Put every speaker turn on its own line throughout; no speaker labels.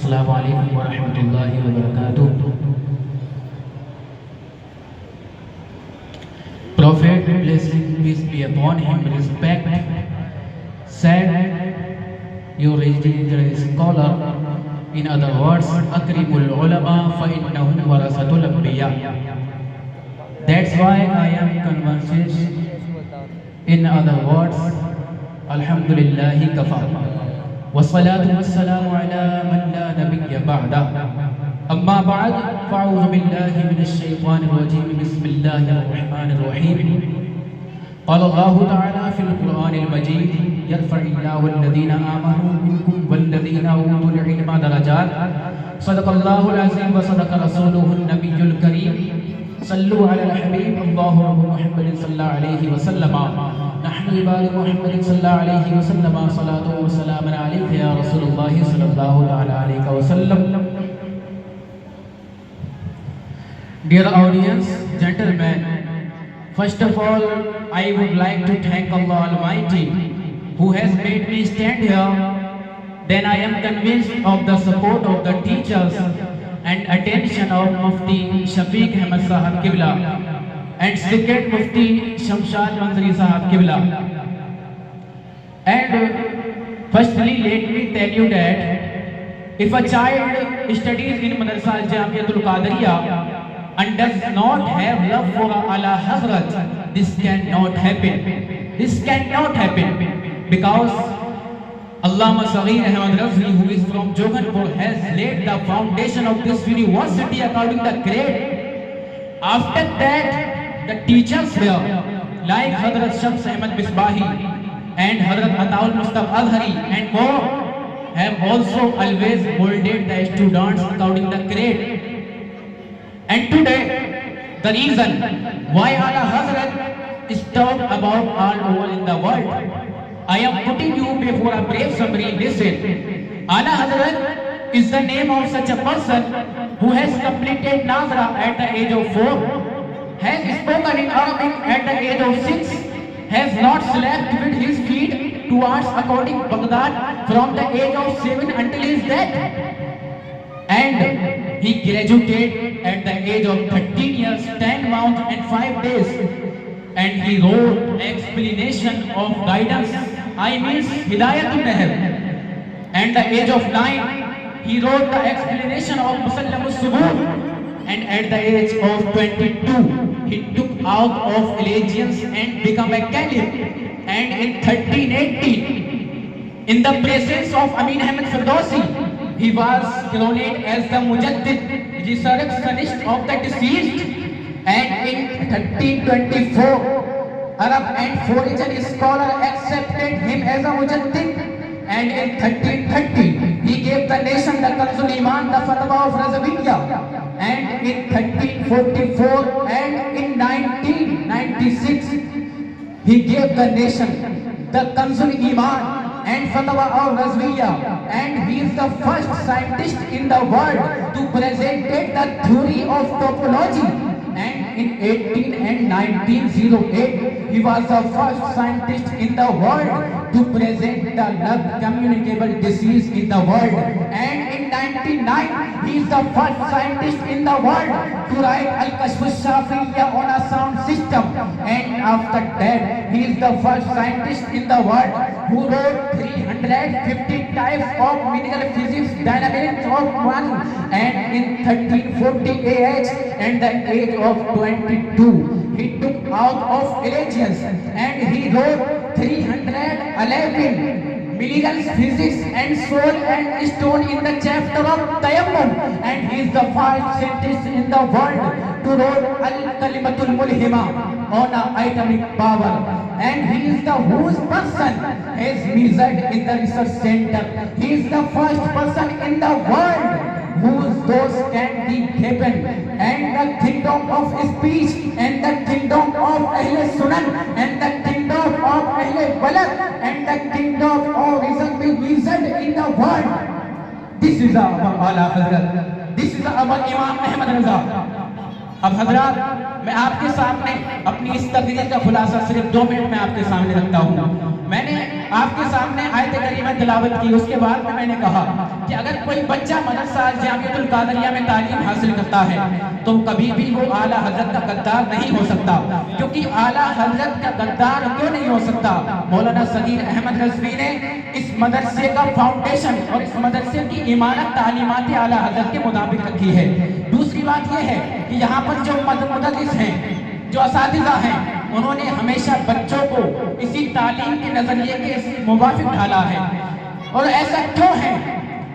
السلام علیکم ورحمۃ اللہ وبرکاتہ. Prophet, blessing peace be upon him, respect, said, you registered scholar, in other words, akrimul ulama fa innahum warasatul anbiya. That's why I am conversation. In other words, alhamdulillahi kafa. والصلاة والسلام على من لا نبي بعده. أما بعد فأعوذ بالله من الشيطان الرجيم. بسم الله الرحمن الرحيم. قال الله تعالى في القرآن المجيد يرفع الله الذين آمنوا منكم والذين أوتوا العلم درجات. صدق الله العظيم وصدق رسوله النبي الكريم. صلوا على الحبيب اللهم محمد صلى الله عليه وسلم. نحن عباد محمد صلى الله عليه وسلم. صلاة وسلام عليك يا رسول الله صلى الله عليه وسلم. Dear audience, gentlemen, first of all, I would like to thank Allah Almighty who has made me stand here. Then I am convinced of the support of the teachers and attention of Mufti Shafiq Ahmed Sahab Qibla and second Mufti Shamshad Manzari Sahab Qibla. And firstly, let me tell you that if a child studies in Madrasa Al-Jamiatul Qadiriyah and does not have love for Ala Hazrat, this cannot happen. This cannot happen because Allama Saghir Ahmad Razvi, who is from Joganpur, has laid the foundation of this university according to the grade. After that, the teachers here, like Hazrat Shams Ahmad Misbahi and Hazrat Ataul Mustafa Azhari and more, have also always molded the students according to the grade. And today, the reason why Ala Hazrat is talked about all over in the world, I am putting you before a brief summary. Listen, Ala Hazrat is the name of such a person who has completed Nazra at the age of 4, has spoken in Arabic at the age of 6, has not slept with his feet towards according Baghdad from the age of 7 until his death. And he graduated at the age of 13 years, 10 months and 5 days. And he wrote explanation of guidance, I means Hidayatul Nahr. And the age of 9, he wrote the explanation of Musallamus Subur. And at the age of 22, he took out of allegiance and became a caliph. And in 1380, in the presence of Amin Ahmed Firdausi, he was crowned as the Mujaddid, resurrectionist of the deceased. And in 1324, Arab and foreign scholar accepted him as a Mujaddid. And in 1330, he gave the nation the Kanzul Iman, the Fatwa of Razaviyya. And in 1344 and in 1996, he gave the nation the Kanzul Iman and Fatwa of Razaviyya. And he is the first scientist in the world to present the theory of topology. And in 18 and 1908, he was the first scientist in the world to present the non-communicable disease in the world. And in 1909, he is the first scientist in the world to write Al-Kashf al-Shafiyya on a sound system. And after that, he is the first scientist in the world who wrote 350 types of medical physics, dynamics of one. And in 1340 AH and the age of 22, he took out of allegiance and he wrote 311 medical physics and soul and stone in the chapter of Tayammum. And he is the first scientist in the world to write Al-Kalimatul Mulhima on atomic power. And he is the whose person has measured in the research center. He is the first person in the world whose doors can be heaven and the kingdom of speech and the kingdom of Ahle Sunan and the kingdom of Ahle Balad and the kingdom of reason be reasoned in the world. This is our Ala Hazrat. This is our Imam Ahmad Raza. اب حضرات میں آپ کے سامنے اپنی اس تقریر کا خلاصہ صرف 2 منٹ میں آپ کے سامنے رکھتا ہوں. میں نے آپ کے سامنے آیت کریمہ تلاوت کی، اس کے بعد میں نے کہا کہ اگر کوئی بچہ مدرسہ جامعۃ القادریہ میں تعلیم حاصل کرتا ہے تو کبھی بھی وہ اعلیٰ حضرت کا غدار نہیں ہو سکتا، کیونکہ اعلیٰ حضرت کا غدار کیوں نہیں ہو سکتا؟ مولانا صغیر احمد رضوی نے اس مدرسے کا فاؤنڈیشن اور اس مدرسے کی عمارت تعلیمات اعلیٰ حضرت کے مطابق رکھی ہے۔ دوسری بات یہ ہے کہ یہاں پر جو مدرس ہیں، جو اساتذہ ہیں، انہوں نے ہمیشہ بچوں کو اسی تعلیم کے نظریے کے موافق ڈھالا ہے۔ اور ایسا کیوں ہے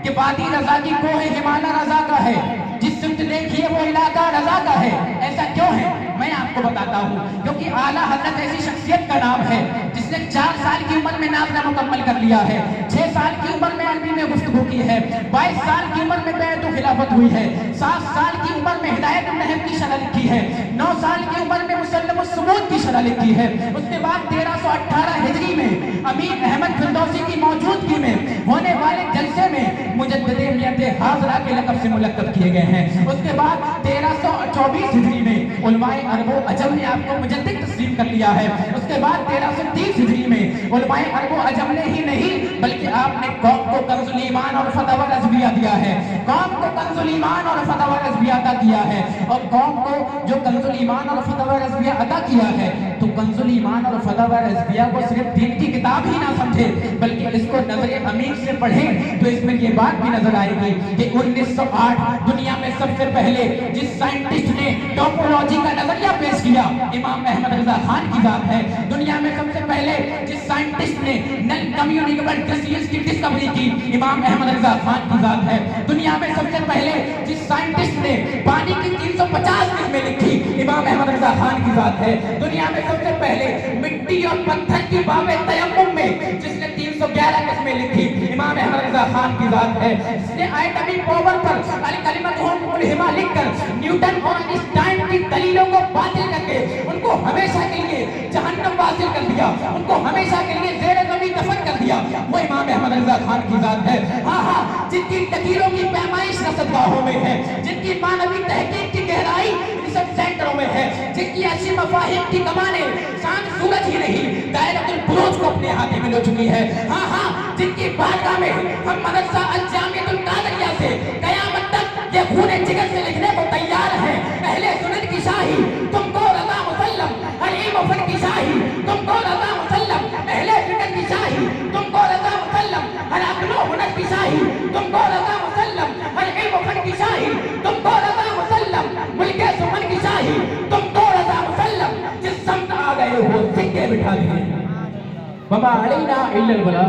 کہ وادی رضا کی کوہ ہمالیہ رضا کا ہے، جس سمت دیکھیے وہ علاقہ رضا کا ہے؟ ایسا کیوں ہے؟ میں آپ کو بتاتا ہوں، کیونکہ اعلیٰ حضرت ایسی شخصیت کا نام ہے جس نے 4 سال کی عمر میں نافذہ مکمل کر لیا ہے، 6 سال کی عمر میں عربی میں گفتگو کی ہے، 22 سال کی عمر میں بیعت و خلافت ہوئی ہے، 7 سال کی عمر میں ہدایت النحو کی شرح لکھی ہے، 9 سال کی عمر میں مسلم الثبوت کی شرح لکھی ہے۔ اس کے بعد 1318 ہجری میں امیر احمد فردوسی کی موجودگی میں ہونے والے جلسے میں مجدد ملت حاضرہ کے لقب سے ملقب کیے گئے ہیں۔ اس کے بعد 1324 ہجری میں علماء عرب و عجم نے آپ کو مجدد تسلیم کر لیا ہے۔ اس کے بعد 1330 ہجری میں علماء عرب و عجم نے ہی نہیں بلکہ آپ نے قوم کو کنز الایمان اور فتح الرضویہ دیا ہے، قوم کو کنز الایمان اور فتح الرضویہ عطا کیا ہے۔ اور قوم کو جو کنز الایمان اور فتح الرضویہ عطا کیا ہے تو کنز الایمان اور فتح الرضویہ کو صرف دین کی کتاب ہی نہ سمجھے بلکہ اس کو نظر عمیق سے پڑھیں تو اس میں یہ بات بھی نظر آئے گی کہ 1908 دنیا میں سب سے پہلے جس سائنٹسٹ نے ٹوپولوجی کا نظریہ پیش کیا امام احمد رضا خان کی ذات ہے۔ دنیا میں سب سے پہلے جس سائنٹسٹ نے نن کمیونیکیبل ڈیزیز کی ڈسکوری کی امام احمد رضا خان کی ذات ہے۔ دنیا میں سب سے پہلے جس سائنٹسٹ نے پانی کی 350 قسمیں لکھی امام احمد رضا خان کی ذات ہے۔ دنیا میں سب سے پہلے مٹی اور پتھر کی باب تیمم میں جس نے 311 قسمیں لکھی امام احمد رضا خان کی ذات ہے۔ جس نے ایٹمی پاور پر الکلمۃ ملہمہ لکھ کر نیوٹن اور آئنسٹائن کی دلیلوں کو باطل کر کے ان کو ہمیشہ کے لیے جہنم واصل کر دیا، ان کو ہمیشہ کے لیے زیر زمین دفن کر دیا، وہ امام احمد رضا خان کی ذات ہے۔ ہاں ہاں، جن کی لکیروں کی پیمائش رصدگاہوں میں ہے، جن کی معنوی تحقیق کی گہرائی ریسرچ سینٹروں میں ہے، جن کی ایسی مفاہیم کی کمانیں شان سورج ہی نہیں دائرۃ البروج کو اپنے ہاتھ میں لے چکی ہے۔ ہاں ہاں، جن کی بارگاہ میں ہم مدرسہ الجامعۃ القادریہ سے قیامت تک یہ خون جگر سے لکھنے کو تیار ہیں، اہل سنت کی شاہی تم کو رضا مسلم، ہر علم و فن کی شاہی تم کو رضا مسلم، اہل فکر کی شاہی تم کو رضا مسلم، ہر عقل و ہنر کی شاہی تم کو رضا مسلم، ہر علم و فن کی شاہی تم کو رضا مسلم، ملک سمن کی شاہی تم کو رضا مسلم، جس سمت آ گئے ہو سکے بٹھا دیے وما علینا الا البلاغ۔